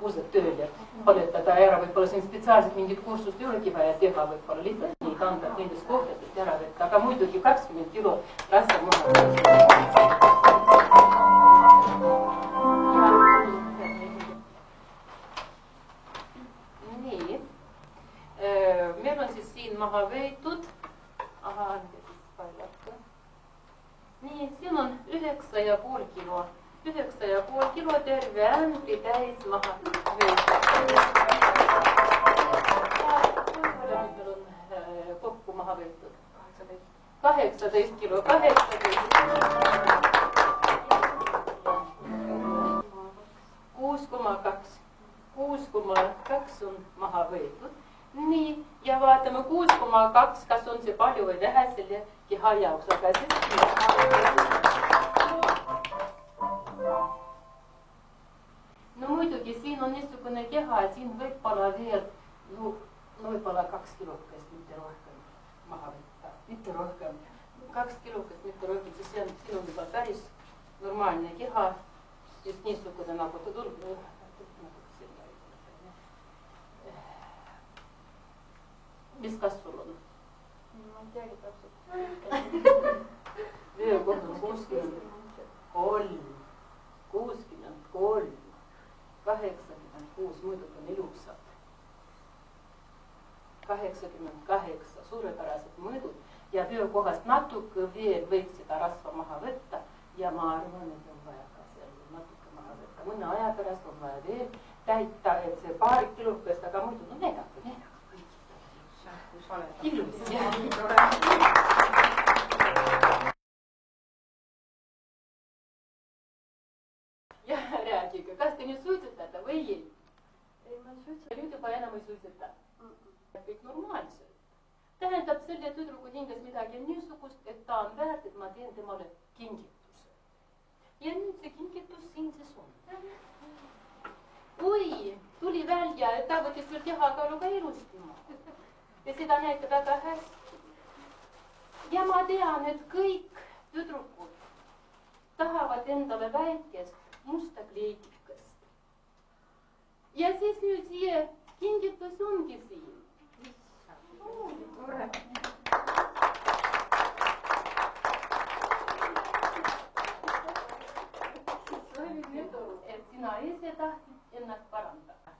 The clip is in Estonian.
kuused tööl ja põletada ära, võib-olla siin spetsiaalselt mingit kursust ei olegi vaja teha, võib-olla lihtsalt neid anda nendest kohtadest ära võtta, aga muidugi 20 kilo rasva maha. Nii, meil on siis siin maha võetud, nii, siin on 9,5 kilo. 9,5 kilo terve ämbri täis maha võetud. Meil on kokku maha võetud. 18 kilo, 6,2 on maha võetud. Nii, ja vaatame 6,2, kas on see palju või vähe selle keha jaoks, aga siis no muidugi siin on niisugune keha, et siin võib-olla veel, no võib-olla 2 kilokest, mitte rohkem maha võtta, mitte rohkem. 2 kilokest, mitte rohkem, siis siin on juba päris normaalne keha, just niisugune nagu ta tuleb. Mis kas sul on? Ma ei teagi täpselt. Veekoht on 63, 63, 86, muidugi on ilusad. 88, suurepärased mõõdud ja veekohast natuke veel võiks seda rasva maha võtta ja ma arvan, et on vaja ka seal natuke maha võtta. Mõne aja pärast on vaja veel täita, et see paari kilokest, aga muidu no näidake. Ilus, jah. Ja rääkige, kas te nüüd suitsetate või ei? Ei, ma ei suitseta. Nüüd juba enam ei suitseta. Kõik normaalselt. Tähendab selle tüdruku hinges midagi niisugust, et ta on väärt, et ma teen temale kingituse. Ja nüüd see kingitus siin siis on. Oi, tuli välja, et ta võttis veel kehakaaluga ilusti maha. Ja seda näitab väga hästi. Ja ma tean, et kõik tüdrukud tahavad endale väikest musta kleidikest. Ja siis nüüd siia kingitus ongi siin. Tore. Et sina ise tahtsid ennast parandada.